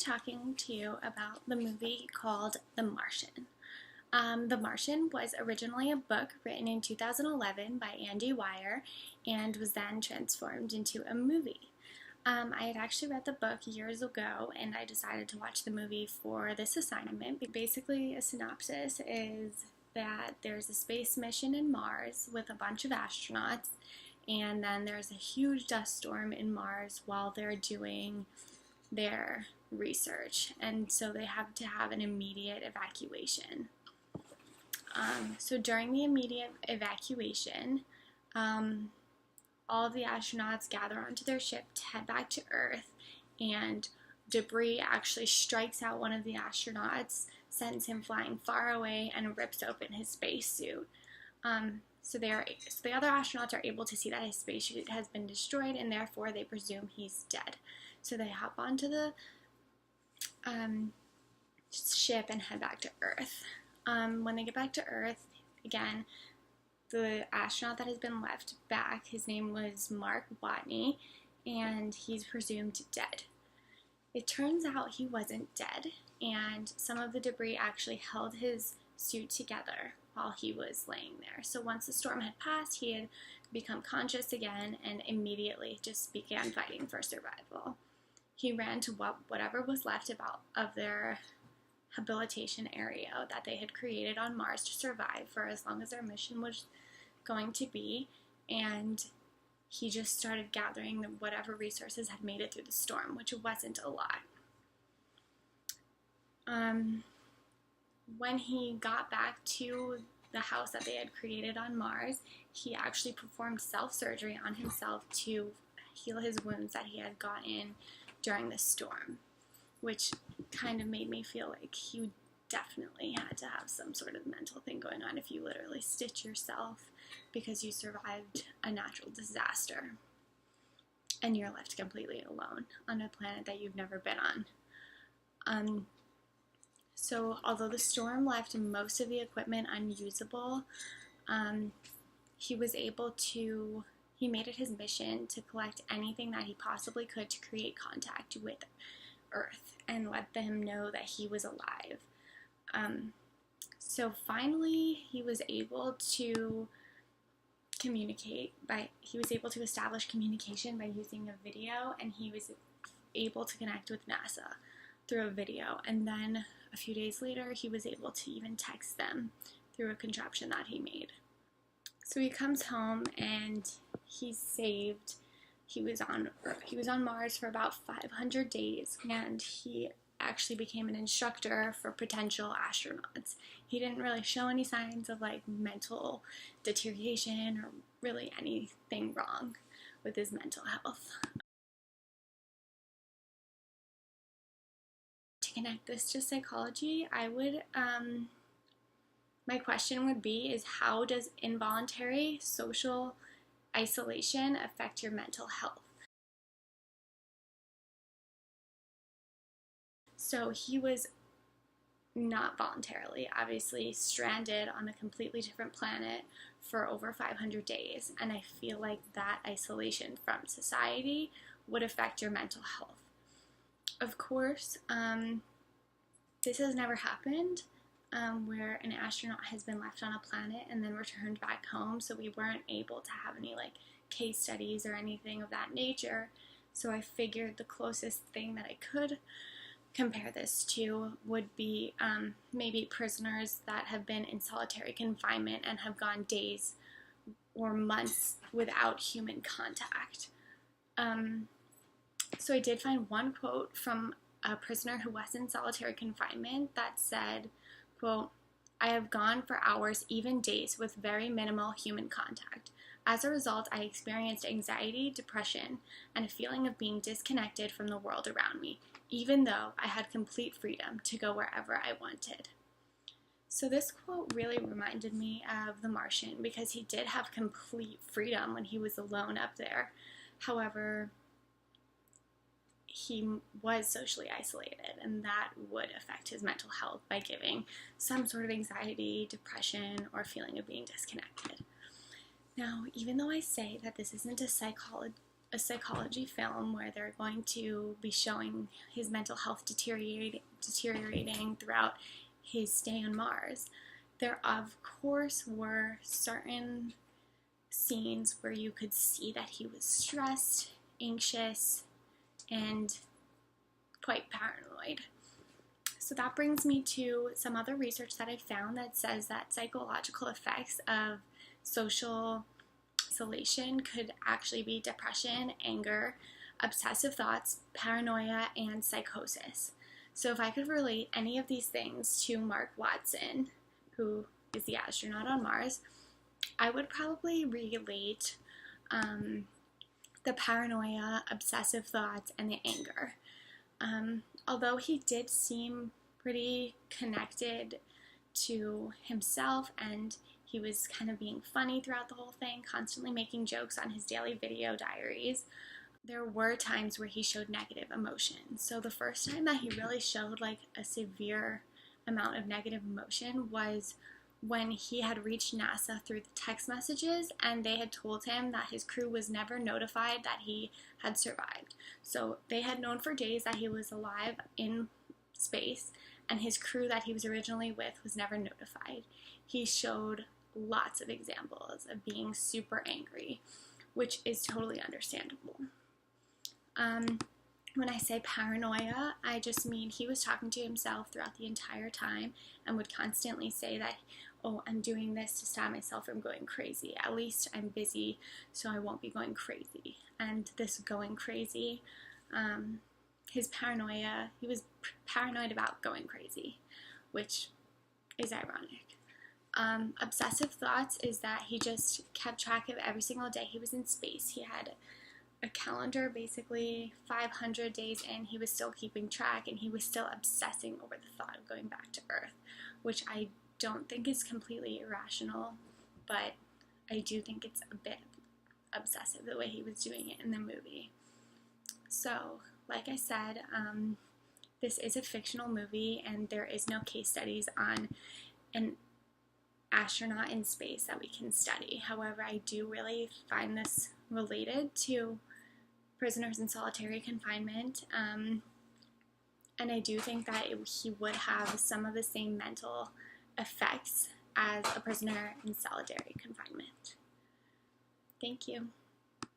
talking to you about the movie called The Martian. The Martian was originally a book written in 2011 by Andy Weir and was then transformed into a movie. I had actually read the book years ago and I decided to watch the movie for this assignment. Basically, a synopsis is that there's a space mission in Mars with a bunch of astronauts, and then there's a huge dust storm in Mars while they're doing their research, and so they have to have an immediate evacuation. So during the immediate evacuation, all of the astronauts gather onto their ship to head back to Earth, and debris actually strikes out one of the astronauts, sends him flying far away, and rips open his spacesuit. So the other astronauts are able to see that his spacesuit has been destroyed, and therefore they presume he's dead. So they hop onto the ship and head back to Earth. When they get back to Earth, again, the astronaut that has been left back, his name was Mark Watney, and he's presumed dead. It turns out he wasn't dead, and some of the debris actually held his suit together while he was laying there. So once the storm had passed, he had become conscious again and immediately just began fighting for survival. He ran to whatever was left of their habilitation area that they had created on Mars to survive for as long as their mission was going to be, and he just started gathering whatever resources had made it through the storm, which wasn't a lot. When he got back to the house that they had created on Mars, he actually performed self-surgery on himself to heal his wounds that he had gotten during the storm, which kind of made me feel like he definitely had to have some sort of mental thing going on if you literally stitch yourself because you survived a natural disaster and you're left completely alone on a planet that you've never been on. So although the storm left most of the equipment unusable, he made it his mission to collect anything that he possibly could to create contact with Earth and let them know that he was alive. So finally he was able to establish communication by using a video, and he was able to connect with NASA through a video, and then a few days later he was able to even text them through a contraption that he made. So he comes home and he's saved. He was on Mars for about 500 days, and he actually became an instructor for potential astronauts. He didn't really show any signs of mental deterioration or really anything wrong with his mental health. To connect this to psychology, my question would be how does involuntary social isolation affect your mental health? So he was not voluntarily, obviously, stranded on a completely different planet for over 500 days, and I feel like that isolation from society would affect your mental health. Of course, this has never happened where an astronaut has been left on a planet and then returned back home, so we weren't able to have any case studies or anything of that nature. So I figured the closest thing that I could compare this to would be maybe prisoners that have been in solitary confinement and have gone days or months without human contact. So I did find one quote from a prisoner who was in solitary confinement that said, quote, "I have gone for hours, even days, with very minimal human contact. As a result, I experienced anxiety, depression, and a feeling of being disconnected from the world around me, even though I had complete freedom to go wherever I wanted." So this quote really reminded me of The Martian because he did have complete freedom when he was alone up there. However, he was socially isolated, and that would affect his mental health by giving some sort of anxiety, depression, or feeling of being disconnected. Now, even though I say that this isn't a a psychology film where they're going to be showing his mental health deteriorating throughout his stay on Mars. There, of course, were certain scenes where you could see that he was stressed, anxious, and quite paranoid. So that brings me to some other research that I found that says that psychological effects of social isolation could actually be depression, anger, obsessive thoughts, paranoia, and psychosis. So if I could relate any of these things to Mark Watson, who is the astronaut on Mars, I would probably relate the paranoia, obsessive thoughts, and the anger. Although he did seem pretty connected to himself, and he was kind of being funny throughout the whole thing, constantly making jokes on his daily video diaries, there were times where he showed negative emotions. So the first time that he really showed like a severe amount of negative emotion was when he had reached NASA through the text messages, and they had told him that his crew was never notified that he had survived. So they had known for days that he was alive in space, and his crew that he was originally with was never notified. He showed lots of examples of being super angry, which is totally understandable. When I say paranoia, I just mean he was talking to himself throughout the entire time and would constantly say that, oh, I'm doing this to stop myself from going crazy. At least I'm busy, so I won't be going crazy. And this going crazy, his paranoia, he was paranoid about going crazy, which is ironic. Obsessive thoughts is that he just kept track of every single day he was in space. He had a calendar, basically 500 days in, he was still keeping track, and he was still obsessing over the thought of going back to Earth, which I don't think is completely irrational, but I do think it's a bit obsessive the way he was doing it in the movie. So, like I said, this is a fictional movie, and there is no case studies on an astronaut in space that we can study. However, I do really find this related to prisoners in solitary confinement, and I do think that he would have some of the same mental effects as a prisoner in solitary confinement. Thank you.